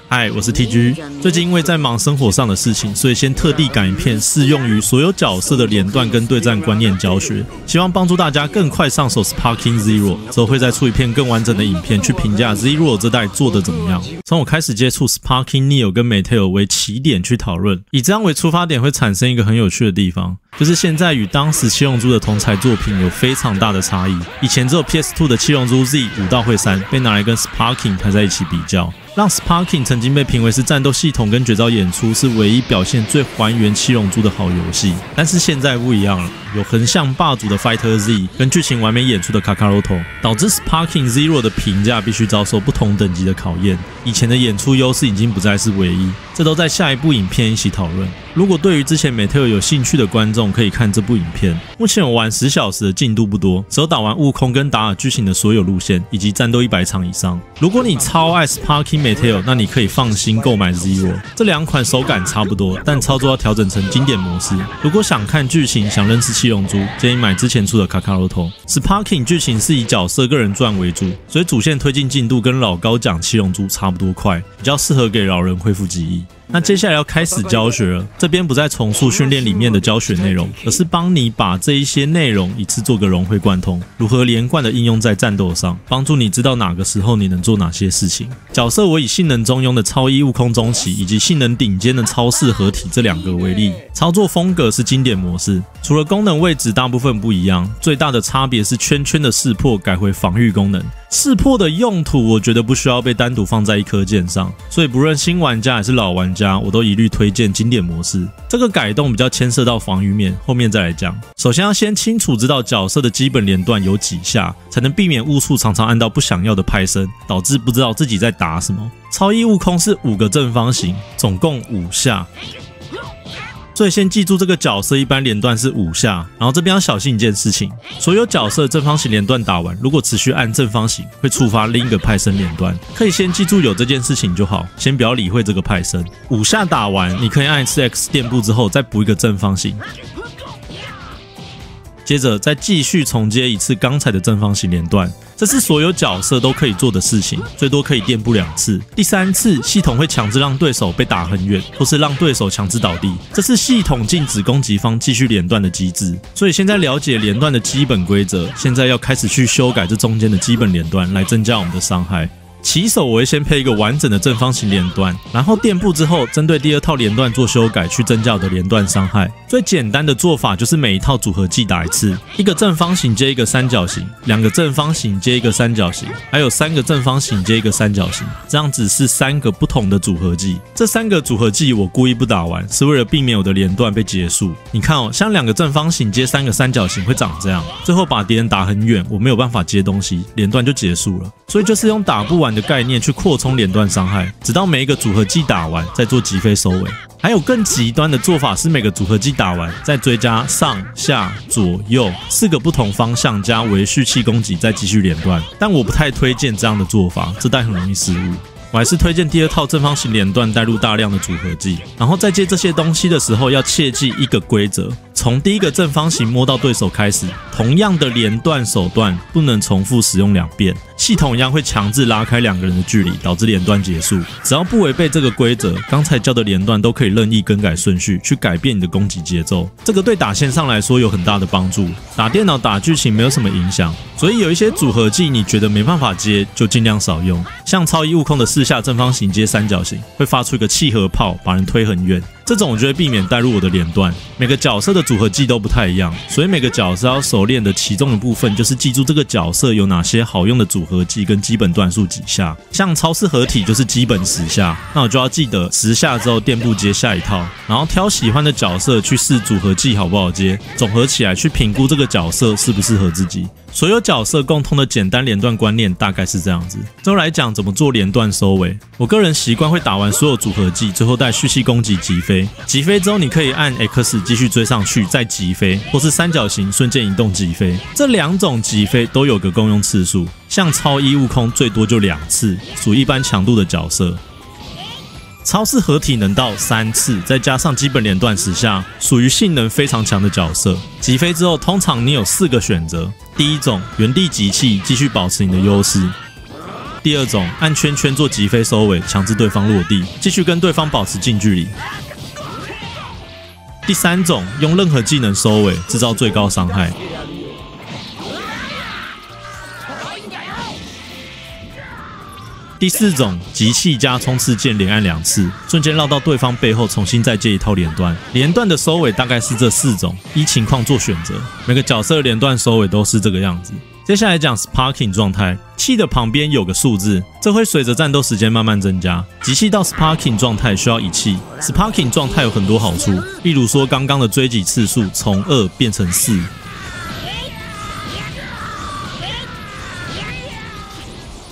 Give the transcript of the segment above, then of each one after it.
嗨，我是 TG。最近因为在忙生活上的事情，所以先特地赶一片适用于所有角色的连段跟对战观念教学，希望帮助大家更快上手 Sparking Zero。之后会再出一片更完整的影片去评价 Zero 这代做的怎么样。从我开始接触 Sparking Neo 跟 Meteo 为起点去讨论，以这样为出发点会产生一个很有趣的地方，就是现在与当时七龙珠的同材作品有非常大的差异。以前只有 PS2 的七龙珠 Z 武道会3被拿来跟 Sparking 排在一起比较，让 Sparking 曾经被评为是战斗系统跟绝招演出是唯一表现最还原七龙珠的好游戏。但是现在不一样了，有横向霸主的 Fighter Z 跟剧情完美演出的 Kakaroto， 导致 Sparking Zero 的评价必须遭受不同等级的考验。以前的演出优势已经不再是唯一，这都在下一部影片一起讨论。如果对于之前 Meteo 有兴趣的观众，可以看这部影片。目前我玩10小时的进度不多，只有打完悟空跟达尔剧情的所有路线，以及战斗100场以上。如果你超爱 Sparking Meteo， 那你可以放心购买 Zero。这两款手感差不多，但操作要调整成经典模式。如果想看剧情，想认识七龙珠，建议买之前出的 Kakaroto。Sparking 剧情是以角色个人传为主，所以主线推进进度跟老高讲七龙珠差不多快，比较适合给老人恢复记忆。那接下来要开始教学了，这边不再重塑训练里面的教学内容，而是帮你把这一些内容一次做个融会贯通，如何连贯的应用在战斗上，帮助你知道哪个时候你能做哪些事情。角色我以性能中庸的超一悟空中期以及性能顶尖的超四合体这两个为例，操作风格是经典模式，除了功能位置大部分不一样，最大的差别是圈圈的识破改回防御功能。识破的用途我觉得不需要被单独放在一颗键上，所以不论新玩家还是老玩家，我都一律推荐经典模式。这个改动比较牵涉到防御面，后面再来讲。首先要先清楚知道角色的基本连段有几下，才能避免误触常常按到不想要的拍身，导致不知道自己在打什么。超一悟空是5个正方形，总共5下。所以先记住这个角色一般连段是5下，然后这边要小心一件事情，所有角色正方形连段打完，如果持续按正方形，会触发另一个派生连段，可以先记住有这件事情就好，先不要理会这个派生。5下打完，你可以按一次 X 垫步之后再补一个正方形，接着再继续重接一次刚才的正方形连段，这是所有角色都可以做的事情，最多可以垫步2次。第3次，系统会强制让对手被打很远，或是让对手强制倒地，这是系统禁止攻击方继续连段的机制。所以现在了解连段的基本规则，现在要开始去修改这中间的基本连段，来增加我们的伤害。起手我会先配一个完整的正方形连段，然后垫步之后针对第2套连段做修改，去增加我的连段伤害。最简单的做法就是每一套组合技打一次，一个正方形接一个三角形，2个正方形接一个三角形，还有3个正方形接一个三角形，这样子是3个不同的组合技。这3个组合技我故意不打完，是为了避免我的连段被结束。你看哦，像2个正方形接3个三角形会长这样，最后把敌人打很远，我没有办法接东西，连段就结束了。所以就是用打不完的概念去扩充连段伤害，直到每一个组合技打完，再做击飞收尾。还有更极端的做法是每个组合技打完，再追加上下左右4个不同方向加维续器攻击，再继续连段。但我不太推荐这样的做法，这代很容易失误。我还是推荐第2套正方形连段带入大量的组合技，然后在接这些东西的时候要切记一个规则，从第1个正方形摸到对手开始，同样的连段手段不能重复使用2遍，系统一样会强制拉开2个人的距离，导致连段结束。只要不违背这个规则，刚才教的连段都可以任意更改顺序，去改变你的攻击节奏。这个对打线上来说有很大的帮助，打电脑打剧情没有什么影响。所以有一些组合技你觉得没办法接，就尽量少用。像超一悟空的4下正方形接三角形，会发出一个气核炮，把人推很远。这种我就会避免带入我的连段。每个角色的组合技都不太一样，所以每个角色要熟练的其中的部分就是记住这个角色有哪些好用的组合技跟基本段数几下。像超四合体就是基本10下，那我就要记得10下之后垫步接下一套，然后挑喜欢的角色去试组合技好不好接，总合起来去评估这个角色适不适合自己。所有角色共通的简单连段观念大概是这样子。最后来讲怎么做连段收尾。我个人习惯会打完所有组合技，最后带蓄气攻击击飞。击飞之后你可以按 X 继续追上去再击飞，或是三角形瞬间移动击飞。这2种击飞都有个共用次数，像超一悟空最多就2次，属一般强度的角色。超式合体能到3次，再加上基本连段10下，属于性能非常强的角色。击飞之后，通常你有4个选择：第一种，原地击气，继续保持你的优势；第二种，按圈圈做击飞收尾，强制对方落地，继续跟对方保持近距离；第三种，用任何技能收尾，制造最高伤害。第4种，集气加冲刺键连按2次，瞬间绕到对方背后，重新再接一套连段。连段的收尾大概是这4种，依情况做选择。每个角色的连段收尾都是这个样子。接下来讲 Sparking 状态，气的旁边有个数字，这会随着战斗时间慢慢增加。集气到 Sparking 状态需要1气。Sparking 状态有很多好处，例如说刚刚的追击次数从2变成4。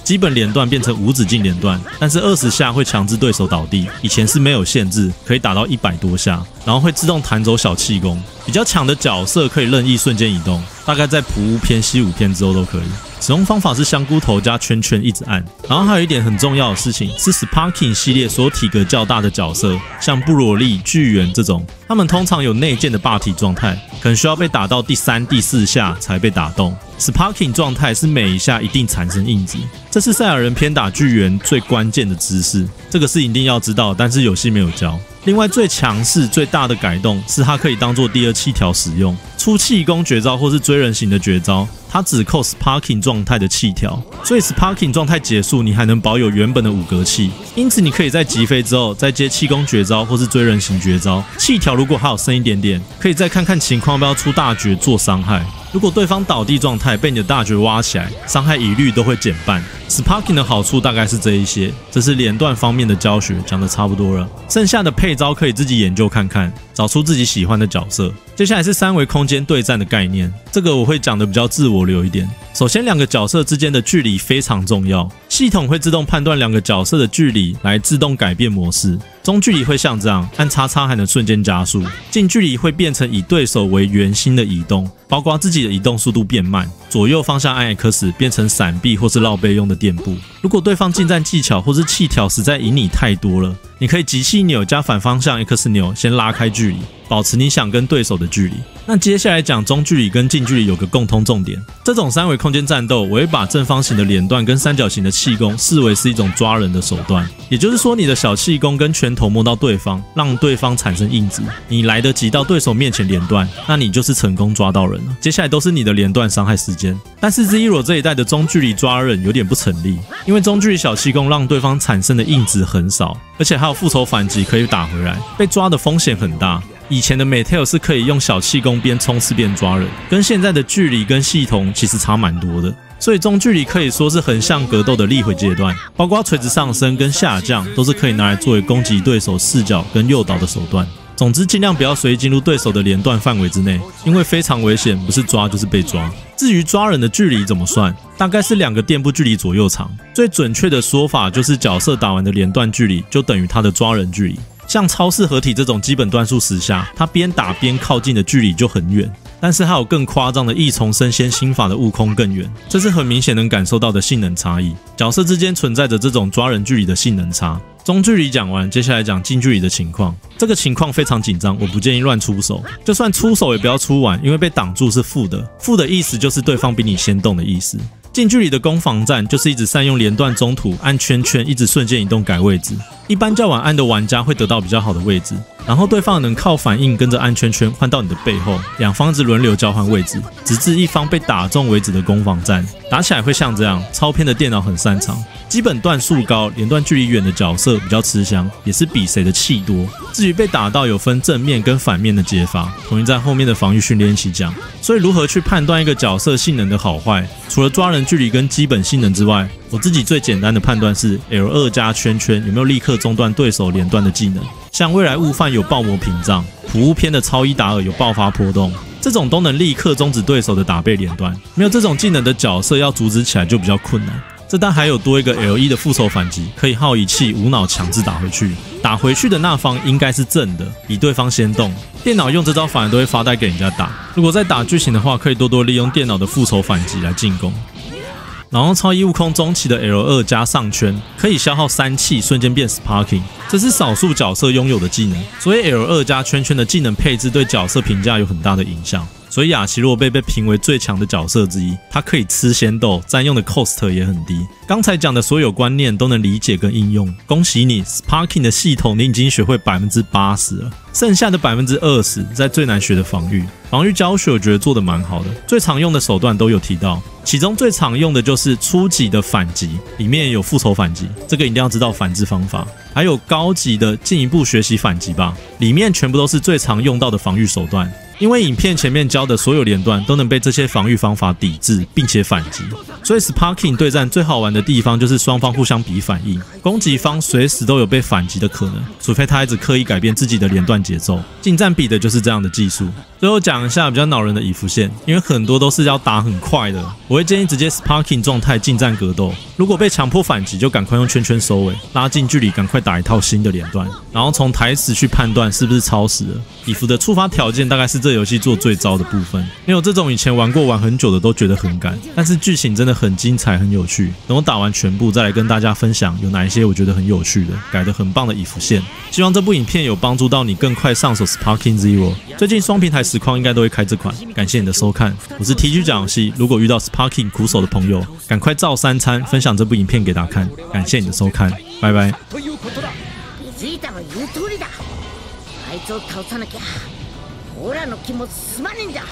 基本连段变成无止境连段，但是20下会强制对手倒地，以前是没有限制，可以打到100多下，然后会自动弹走小气功。比较强的角色可以任意瞬间移动，大概在普乌篇、西武篇之后都可以。使用方法是香菇头加圈圈一直按。然后还有一点很重要的事情是 Sparking 系列所有体格较大的角色，像布罗利、巨猿这种，他们通常有内建的霸体状态，可能需要被打到第3、第4下才被打动。Sparking 状态是每一下一定产生印子，这是赛亚人篇打巨猿最关键的姿势，这个是一定要知道，但是游戏没有教。另外最强势最大的改动是它可以当做第2气条使用，出气功绝招或是追人型的绝招，它只扣 Sparking 状态的气条，所以 Sparking 状态结束你还能保有原本的5格气，因此你可以在击飞之后再接气功绝招或是追人型绝招，气条如果还有剩一点点，可以再看看情况要不要出大绝做伤害。如果对方倒地状态被你的大绝挖起来，伤害一律都会减半。Sparking 的好处大概是这一些，这是连段方面的教学讲的差不多了，剩下的配招可以自己研究看看，找出自己喜欢的角色。接下来是3维空间对战的概念，这个我会讲的比较自我流一点。首先2个角色之间的距离非常重要，系统会自动判断2个角色的距离来自动改变模式。中距离会像这样，按叉叉还能瞬间加速；近距离会变成以对手为圆心的移动，包括自己的移动速度变慢，左右方向按 X 变成闪避或是绕背用的垫步。如果对方近战技巧或是气条实在赢你太多了，你可以集气钮加反方向 X 钮先拉开距离，保持你想跟对手的距离。那接下来讲中距离跟近距离有个共通重点，这种3维空间战斗，我会把正方形的连段跟三角形的气功视为是一种抓人的手段，也就是说你的小气功跟拳头摸到对方，让对方产生印子，你来得及到对手面前连段，那你就是成功抓到人了。接下来都是你的连段伤害时间。但是 Zero 这一代的中距离抓人有点不成立，因为中距离小气功让对方产生的印子很少，而且还有复仇反击可以打回来，被抓的风险很大。以前的 Metal 是可以用小气功边冲刺边抓人，跟现在的距离跟系统其实差蛮多的，所以中距离可以说是横向格斗的立回阶段，包括垂直上升跟下降都是可以拿来作为攻击对手视角跟诱导的手段。总之尽量不要随意进入对手的连段范围之内，因为非常危险，不是抓就是被抓。至于抓人的距离怎么算，大概是2个垫步距离左右长，最准确的说法就是角色打完的连段距离就等于他的抓人距离。像超式合体这种基本段数10下，它边打边靠近的距离就很远，但是还有更夸张的异重生仙心法的悟空更远，这是很明显能感受到的性能差异。角色之间存在着这种抓人距离的性能差。中距离讲完，接下来讲近距离的情况。这个情况非常紧张，我不建议乱出手，就算出手也不要出完，因为被挡住是负的，负的意思就是对方比你先动的意思。近距离的攻防战就是一直善用连段中途按圈圈一直瞬间移动改位置，一般较晚按的玩家会得到比较好的位置，然后对方能靠反应跟着按圈圈换到你的背后，两方一直轮流交换位置，直至一方被打中为止的攻防战。打起来会像这样，超偏的电脑很擅长，基本段数高连段距离远的角色比较吃香，也是比谁的气多。至于被打到有分正面跟反面的解法，统一在后面的防御训练一起讲。所以如何去判断一个角色性能的好坏，除了抓人距离跟基本性能之外，我自己最简单的判断是 L2 加圈圈有没有立刻中断对手连段的技能，像未来悟饭有爆魔屏障，普乌篇的超一达尔有爆发波动，这种都能立刻终止对手的打背连段。没有这种技能的角色要阻止起来就比较困难。这单还有多一个 L1 的复仇反击，可以耗一气无脑强制打回去，打回去的那方应该是正的，比对方先动。电脑用这招反而都会发呆给人家打。如果在打剧情的话，可以多多利用电脑的复仇反击来进攻。然后超异悟空中期的 L2 加上圈可以消耗3气，瞬间变 Sparking， 这是少数角色拥有的技能，所以 L2 加圈圈的技能配置对角色评价有很大的影响。所以雅奇洛贝被评为最强的角色之一，他可以吃仙豆，占用的 cost 也很低。刚才讲的所有观念都能理解跟应用，恭喜你 ，Sparking 的系统你已经学会80%了，剩下的20%在最难学的防御。防御教学我觉得做得蛮好的，最常用的手段都有提到，其中最常用的就是初级的反击，里面有复仇反击，这个一定要知道反制方法，还有高级的进一步学习反击吧，里面全部都是最常用到的防御手段。因为影片前面教的所有连段都能被这些防御方法抵制，并且反击，所以 Sparking 对战最好玩的地方就是双方互相比反应，攻击方随时都有被反击的可能，除非他一直刻意改变自己的连段节奏。近战比的就是这样的技术。最后讲一下比较恼人的以服线，因为很多都是要打很快的，我会建议直接 Sparking 状态近战格斗，如果被强迫反击，就赶快用圈圈收尾，拉近距离，赶快打一套新的连段，然后从台词去判断是不是超时了。以服的触发条件大概是这游戏做最糟的部分，没有这种以前玩很久的都觉得很赶，但是剧情真的很精彩很有趣。等我打完全部再来跟大家分享有哪一些我觉得很有趣的改得很棒的以服线。希望这部影片有帮助到你更快上手 Sparking Zero， 最近双平台实况应该都会开这款。感谢你的收看，我是 TG 讲游戏，如果遇到 Sparking 苦手的朋友，赶快照3餐分享这部影片给他看。感谢你的收看，拜拜。あいつを倒さなきゃオラの気も済まねえんだ。